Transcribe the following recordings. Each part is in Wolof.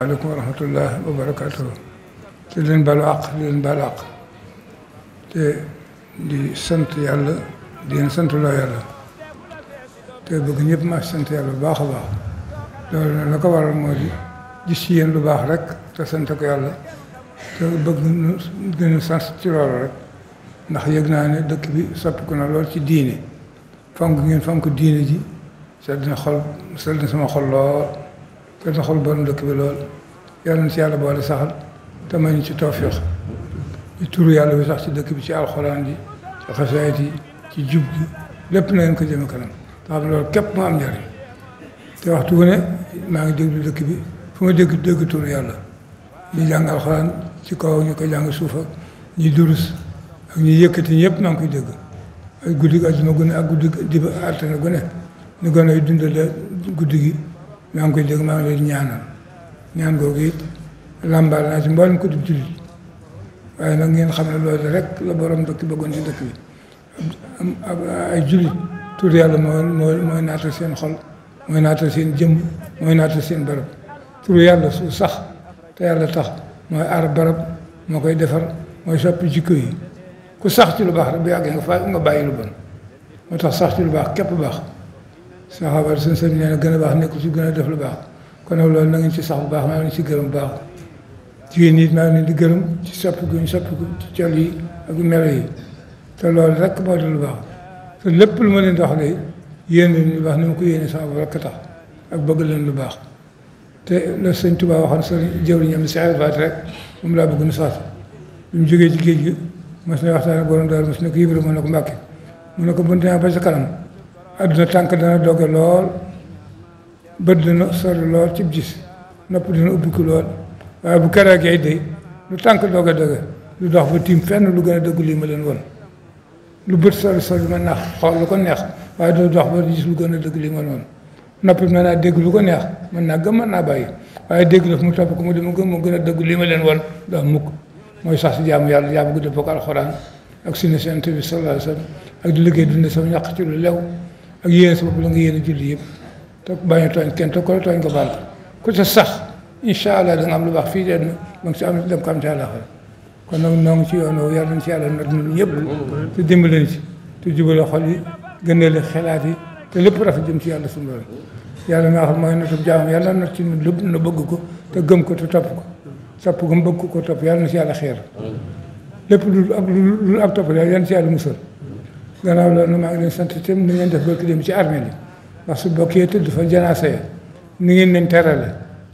aleykum wa rahmatullah wa barakatuh te leen balu àq leen balu àq te di sant yàlla di leen sant loo yàlla te bëgg ñëpp ma sant yàlla bu baax a baax loolu nag la ko waral moo di gis ci yéen lu baax rek te sant ko yàlla te bëgg nu gën a sant ci loolu rek ndax yëg naa ne dëkk bi soppiku na lool ci diine fonk ngeen fonk diine ji sedd na sama xol lool sedd na xol borom dëkk bi lool yàlla na ci yàlla boole saxal te may ñu ci tawfiix ci turu yàlla bi sax ci dëkk bi ci alxuraan ji ci xasaayit yi ci jub gi lépp na ngeen ko jëme kanam te xam ne loolu képp moo am njariñ te waxtu wu ne maa ngi déglu dëkk bi fu ma dégg turu yàlla ñi jàng alxuraan ci kaw ñu ko jàng suuf ak ñi durus ak ñi yëkkati ñëpp maa ngi koy dégg ay guddi àjjuma gu ne ak guddi diba altine gu ne ñu gën a dundale guddi gi maa ngi koy dégg maa ngi leen ñaanal ñaan googu it làmbaal naa ci mboolem ko di jullit waaye nag ngeen xam ne loolu rek la borom dëkk bëggoon ci dëkk bi ay jullit tur yàlla mooy naatal seen xol mooy naatal seen jëmm mooy naatal seen barab tur yàlla su sax te yàlla tax mooy aar barab moo koy defar mooy soppi jikko yi ku sax ci lu baax rek bu yàggee nga bàyyi lu bon moo tax sax ci lu baax képp baax saxaaba seen sëñ nee na gën a baax nekkul ci gën a def lu baax kon nag loolu na ngeen ci sax bu baax maa ngi leen ci gërëm bu baax jigéen ñi maa ngi leen di gërëm ci soppiku ñu soppiku ci col yi ak melo yi te loolu rek moo di lu baax te lépp lu ma leen di wax léegi yéen leen lu baax ni ma ko yéene sama bopp rek tax ak bëgg leen lu baax te la sëñ Tuubaa waxoon sa jëwriñam si Faat rek moom laa bëgg nu sax bi mu jógee ci géej gi mas na waxtaan ak borom daal mas na ko Ibra mën na ko Mbàkke mu ne ko bu demee ba sa kanam adduna tànk dana doge lool bët dana sori lool ci gis nopp dina ubbiku lool waaye bu keroog ay day lu tànk doge lu dox ba tiim fenn lu gën a dëggu lii ma leen won lu bët sori mën naa xool lu ko neex waaye du dox ba gis lu gën a dëgg lii ma leen won noppi mën naa dégg lu ko neex mën naa gëm mën naa bàyyi waaye dégg na fu mu topp ko mu dem gëm mu gën a dëgg lii ma leen won daa mukk mooy sax si jaamu yàlla jaamu guddi bokk alxuraan ak sunna si Yonent bi sallallahu alayhi wa sallam ak di liggéey dund sama ñàq ci lu lew ak yéene sa bopp la nga yéene julli yëpp te bañ a tooñ kenn te ko tooñ ko baal ku ca sax incha allah da nga am lu baax fii dee ba nga si am dem ko am ci àllaxira kon nag noo ngi ci yoon woowu yàlla nañ ci yàlla nag ñun ñëpp te dimbali leen ci te jubale xol yi gënale xelaat yi te lépp rafet jëm ci yàlla suñu borom yàlla nga xam mooy natub jaamam yàlla nat ci ñun lépp na bëgg ko te gëm ko te topp ko topp ko mu bëgg ko topp yàlla na si yàlla xeer lépp lu ak topp yàlla na si yàlla musal gannaaw loolu maa ngi leen sant itam ni ngeen def barki dem ci armée li ndax su bokkee tëdd fa janaasa ya ni ngeen leen terale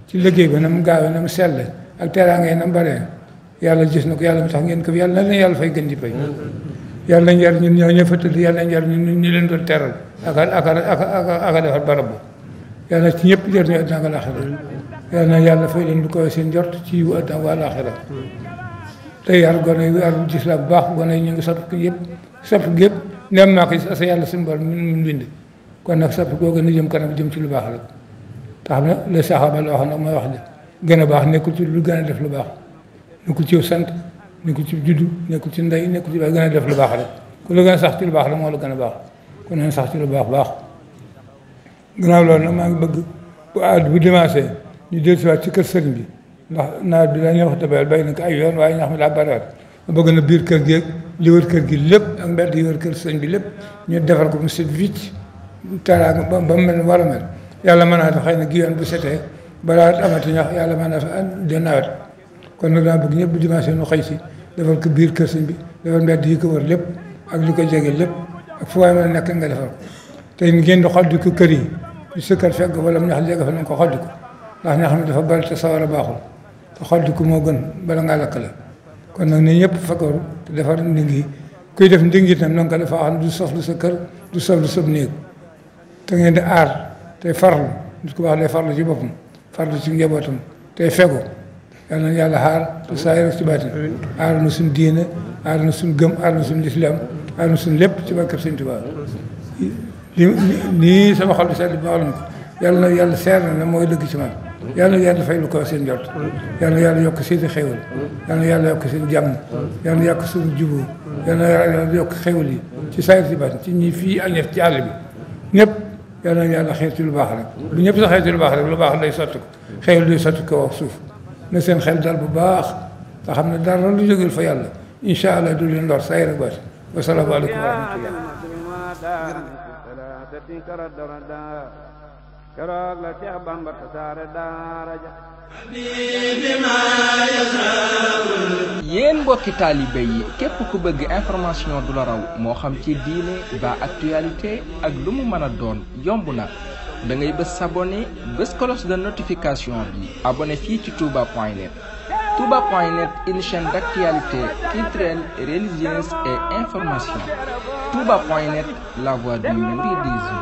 ci liggéey ba na mu gaawee na mu selle ak teraanga yi na mu baree yàlla gis na ko yàlla mu tax ngeen ko yàlla na leen yàlla fay gën di pay yàlla nañ yar ñun ñoo ñë fa tëdd yàlla nañ yar ñun ñu leen doon teral aka defar barab bu yàlla ci ñëpp jër ñu àddina ak àllaaxira yàlla na yàlla fay leen lu ko seen jort ci yiwu àddina ak àllaaxira te yar gone yi yar gis la bu baax gone yi ñu ngi sopp yëpp nem naa ko sa yàlla suñu borom mun bind kon nag soppi googu na jëm kanam jëm ci lu baax rek te xam ne le saxaaba la wax nag mooy wax de gën a baax nekkul ci lu gën a def lu baax nekkul ci sant nekkul ci juddu nekkul ci ndey nekkul ci gën a def lu baax rek ku la gën a sax ci lu baax rek moo la gën a baax kon nañ sax ci lu baax gannaaw loolu nag maa ngi bëgg bu dimanche ñu dellusiwaat ci kër sëriñ bi ndax nawet bi dañuy wax dëgg bay na ko ay yoon waaye ñax mi daa bariwaat ma bëgg na biir kër gi li wër kër gi lépp ak mbedd yi wër kër sëñ bi lépp ñu defar ko mu set wicc taraanga ba mu mel ni war a mel yàlla mën naa xëy na gi yoon bu setee balaa amati ñax yàlla mën naa fa de nawet kon nag daa bëgg ñëpp bu dimanche nu xëy si defar ko biir kër sëñ bi defar mbedd yi ko wër lépp ak li ko jege lépp ak fu waay mën a nekk nga defar ko te ngeen di xoddi ko kër yi di sëkkat fekk wala mu ñax jege fa na nga ko xoddi ko ndax ñax mi dafa bari te sawar a baaxul te xoddi ko moo gën bala ngaa lakk la kon nag ne ñëpp fekkoon te defar nding yi kuy def nding yi tam na nga ko dafa xam ne du soxlu sa kër du soxlu sa néeg te ngeen di aar tey farlu nit ku baax day farlu ci boppam farlu ci njabootam tey fegu yal na yàlla xaar te saa yi rek ci baatin aar na suñ diine aar na suñ gëm aar na suñ lislaam aar na suñ lépp ci barkeb Sëñ Tuubaa nii sama xol bi sedd bi ma wax ko yàlla na yàlla seer na ne mooy dëgg ci man yàlla na yàlla fay lu ko seen jot yàlla na yàlla yokk seeni xéwal yàlla na yàlla yokk seen jàmm yàlla na yokk suñu jubóo yàlla na yàlla yokk xéwal yi ci saa yi ci baatin ci ñi fii ak ñett ci àll bi ñëpp yàlla na yàlla xeet ci lu baax rek bu ñëpp sa xeet ci lu baax rek lu baax day sotti ko xewal day sotti ko wax suuf na seen xel dal bu baax nga xam ne dara lu jógul fa yàlla incha allah du leen lor say rek baat wasalaamaaleykum wa rahmatullah keroog la Seex Bamba tasaare daara ja yéen mbokki taalibe yi képp ku bëgg information du la raw moo xam ci diine ba actualité ak lu mu mën a doon yomb na da ngay bës s'abonner bës cloche de notification bi abonné fii ci touba.net. touba.net, une chaîne d'actualité culturelle, religieuse et information. touba.net, la voix du mouridisme.